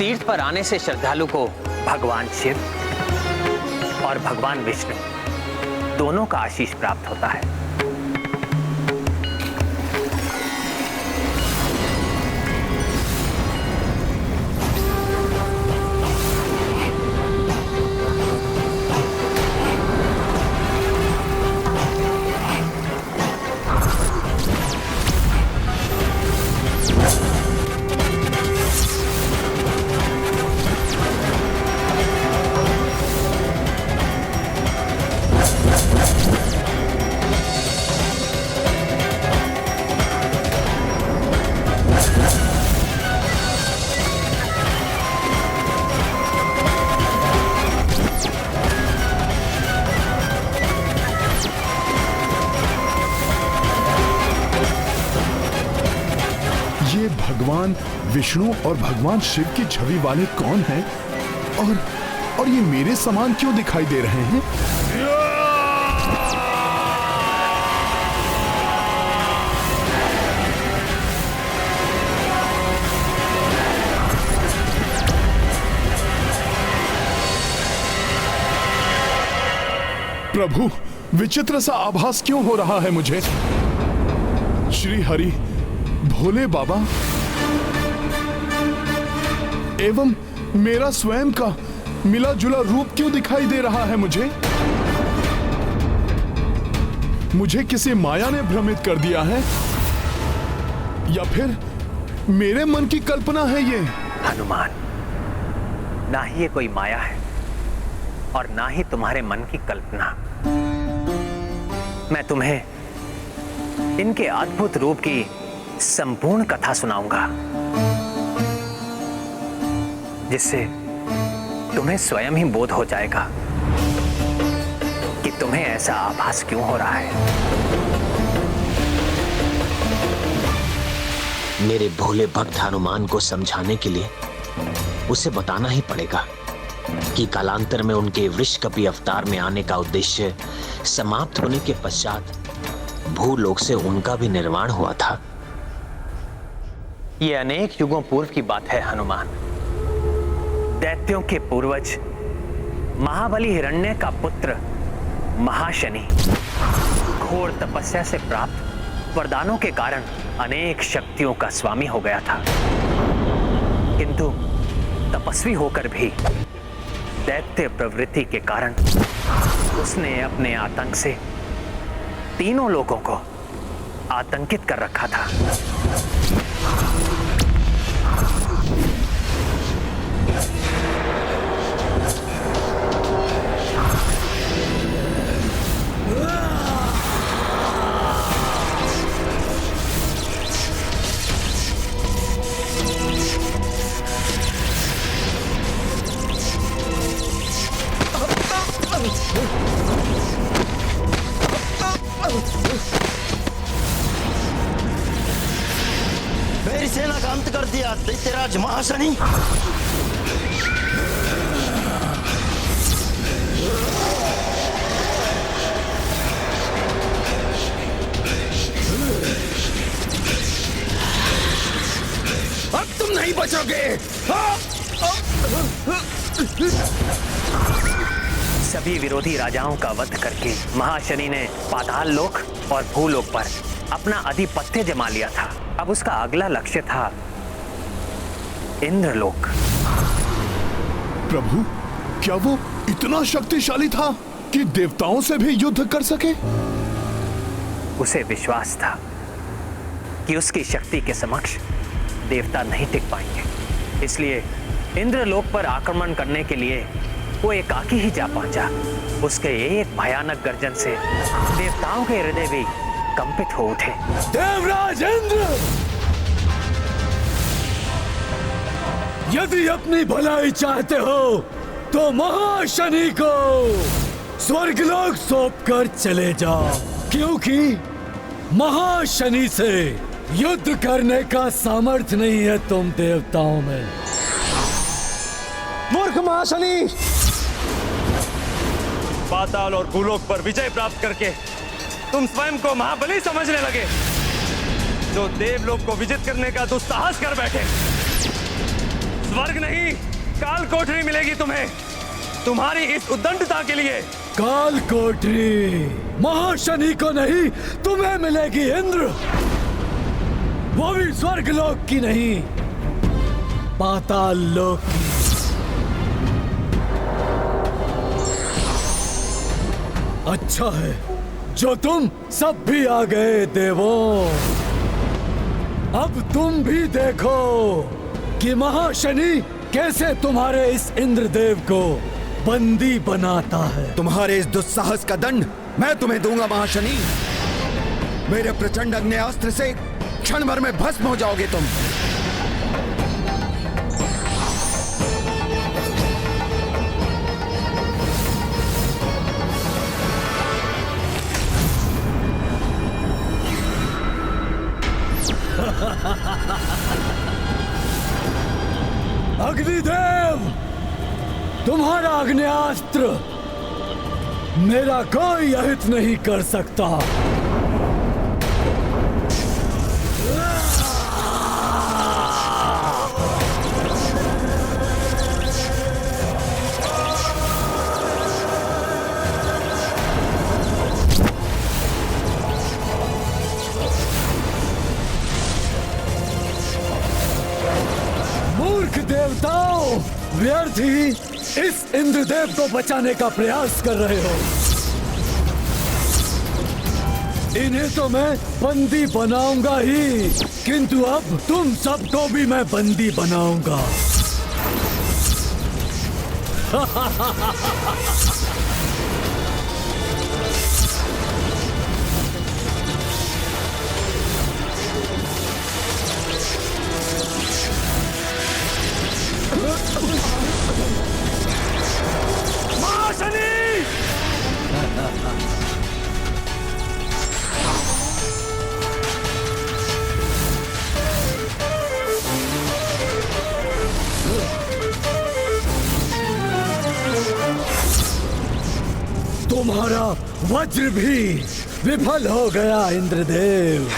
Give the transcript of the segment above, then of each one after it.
तीर्थ पर आने से श्रद्धालु को भगवान शिव और भगवान विष्णु दोनों का आशीष प्राप्त होता है। भगवान विष्णु और भगवान शिव की छवि वाले कौन हैं और ये मेरे समान क्यों दिखाई दे रहे हैं? प्रभु, विचित्र सा आभास क्यों हो रहा है मुझे? श्री हरि, भोले बाबा एवं मेरा स्वयं का मिला जुला रूप क्यों दिखाई दे रहा है मुझे? मुझे किसी माया ने भ्रमित कर दिया है या फिर मेरे मन की कल्पना है ये? हनुमान, ना ही ये कोई माया है और ना ही तुम्हारे मन की कल्पना। मैं तुम्हें इनके अद्भुत रूप की संपूर्ण कथा सुनाऊंगा, जिससे तुम्हें स्वयं ही बोध हो जाएगा कि तुम्हें ऐसा आभास क्यों हो रहा है। मेरे भोले भक्त हनुमान को समझाने के लिए उसे बताना ही पड़ेगा कि कालांतर में उनके वृषकपि अवतार में आने का उद्देश्य समाप्त होने के पश्चात भूलोक से उनका भी निर्माण हुआ था। यह अनेक युगों पूर्व की बात है हनुमान। दैत्यों के पूर्वज महाबली हिरण्य का पुत्र महाशनि घोर तपस्या से प्राप्त वरदानों के कारण अनेक शक्तियों का स्वामी हो गया था, किंतु तपस्वी होकर भी दैत्य प्रवृत्ति के कारण उसने अपने आतंक से तीनों लोगों को आतंकित कर रखा था। मेरी सेना का अंत कर दिया दैत्यराज महाशनि। अब तुम नहीं बचोगे। सभी विरोधी राजाओं का वध करके महाशनि ने पाताल लोक और भूलोक पर अपना आधिपत्य जमा लिया था। अब उसका अगला लक्ष्य था इंद्रलोक। प्रभु, क्या वो इतना शक्तिशाली था कि देवताओं से भी युद्ध कर सके? उसे विश्वास था कि उसकी शक्ति के समक्ष देवता नहीं टिक पाएंगे, इसलिए इंद्रलोक पर आक्रमण करने के लिए वो एकाकी ही जा पहुंचा। उसके एक भयानक गर्जन से देवताओं के हृदय भी कंपित हो उठे। देवराज इंद्र, यदि अपनी भलाई चाहते हो तो महाशनि को स्वर्गलोक सौंपकर चले जाओ, क्योंकि महाशनि से युद्ध करने का सामर्थ्य नहीं है तुम देवताओं में। मूर्ख महाशनि! पाताल और भूलोक पर विजय प्राप्त करके तुम स्वयं को महाबली समझने लगे, जो देवलोक को विजित करने का दुस्साहस कर बैठे। स्वर्ग नहीं, काल कोठरी मिलेगी तुम्हें, तुम्हारी इस उद्दंडता के लिए। काल कोठरी महाशनि को नहीं, तुम्हें मिलेगी इंद्र, वो भी स्वर्ग लोक की नहीं, पाताल लोक की। अच्छा है जो तुम सब भी आ गए देवों। अब तुम भी देखो कि महाशनि कैसे तुम्हारे इस इंद्रदेव को बंदी बनाता है। तुम्हारे इस दुस्साहस का दंड मैं तुम्हें दूंगा महाशनि। मेरे प्रचंड अग्नेयास्त्र से क्षण भर में भस्म हो जाओगे तुम। अग्निदेव, तुम्हारा अग्नेयास्त्र मेरा कोई अहित नहीं कर सकता। मूर्ख देवताओं, व्यर्थ ही इस इंद्रदेव को बचाने का प्रयास कर रहे हो। इन्हें तो मैं बंदी बनाऊंगा ही, किंतु अब तुम सबको भी मैं बंदी बनाऊंगा। तुम्हारा वज्र भी विफल हो गया इंद्रदेव।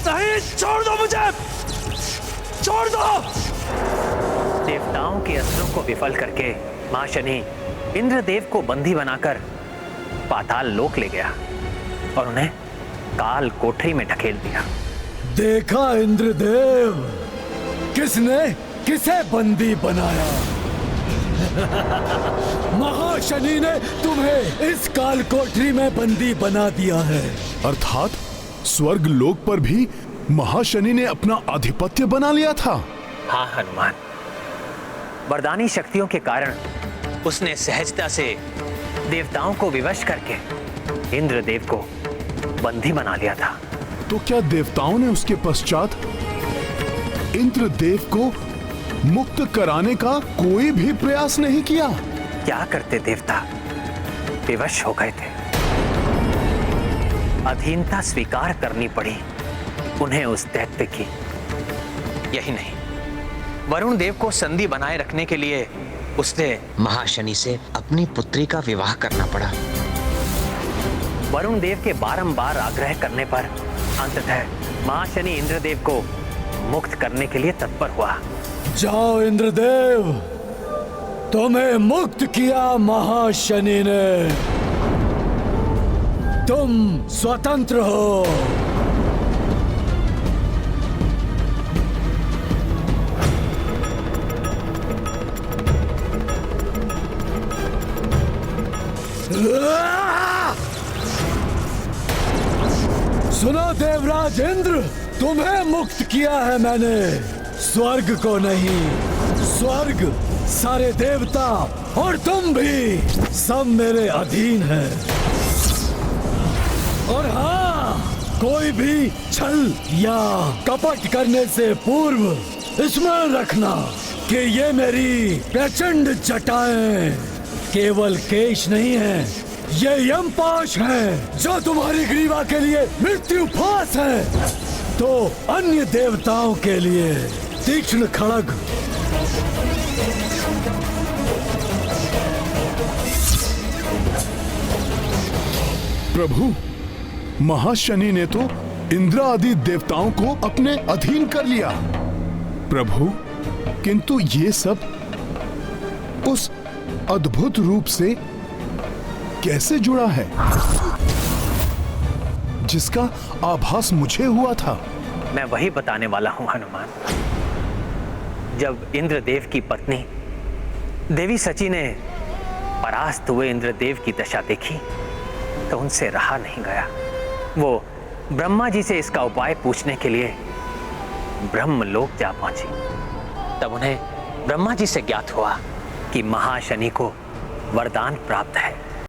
नहीं, छोड़ दो मुझे, छोड़ दो। देवताओं के अस्त्रों को विफल करके महाशनि इंद्रदेव को बंदी बनाकर पाताल लोक ले गया और उन्हें काल कोठरी में ढकेल दिया। देखा इंद्रदेव, किसने किसे बंदी बनाया। महाशनि ने तुम्हें इस काल कोठरी में बंदी बना दिया है। अर्थात स्वर्ग लोक पर भी महाशनि ने अपना आधिपत्य बना लिया था। हाँ हनुमान, वरदानी शक्तियों के कारण उसने सहजता से देवताओं को विवश करके इंद्रदेव को बंदी बना लिया था। तो क्या देवताओं ने उसके पश्चात इंद्रदेव को मुक्त कराने का कोई भी प्रयास नहीं किया? क्या करते देवता, विवश हो गए थे। अधीनता स्वीकार करनी पड़ी उन्हें उस दैत्य की। यही नहीं, वरुण देव को संधि बनाए रखने के लिए उसने महाशनि से अपनी पुत्री का विवाह करना पड़ा। वरुण देव के बारंबार आग्रह करने पर अंततः महाशनि इंद्रदेव को मुक्त करने के लिए तत्पर हुआ। जाओ इंद्रदेव, तुम्हें मुक्त किया महाशनि ने, तुम स्वतंत्र हो। सुनो देवराज इंद्र, तुम्हें मुक्त किया है मैंने, स्वर्ग को नहीं। स्वर्ग, सारे देवता और तुम भी सब मेरे अधीन हैं। और हाँ, कोई भी छल या कपट करने से पूर्व स्मरण रखना कि ये मेरी प्रचंड जटाएं केवल केश नहीं है, ये यमपाश है जो तुम्हारी ग्रीवा के लिए मृत्यु फांस है। तो अन्य देवताओं के लिए तीक्ष्ण खड़ग। प्रभु, महाशनि ने तो इंद्र आदि देवताओं को अपने अधीन कर लिया। प्रभु, किंतु ये सब उस अद्भुत रूप से कैसे जुड़ा है जिसका आभास मुझे हुआ था? मैं वही बताने वाला हूं हनुमान। जब इंद्रदेव की पत्नी देवी सची ने परास्त हुए इंद्रदेव की दशा देखी तो उनसे रहा नहीं गया। वो ब्रह्मा जी से इसका उपाय पूछने के लिए ब्रह्मलोक जा पहुंची। तब उन्हें ब्रह्मा जी से ज्ञात हुआ कि महाशनि को वरदान प्राप्त है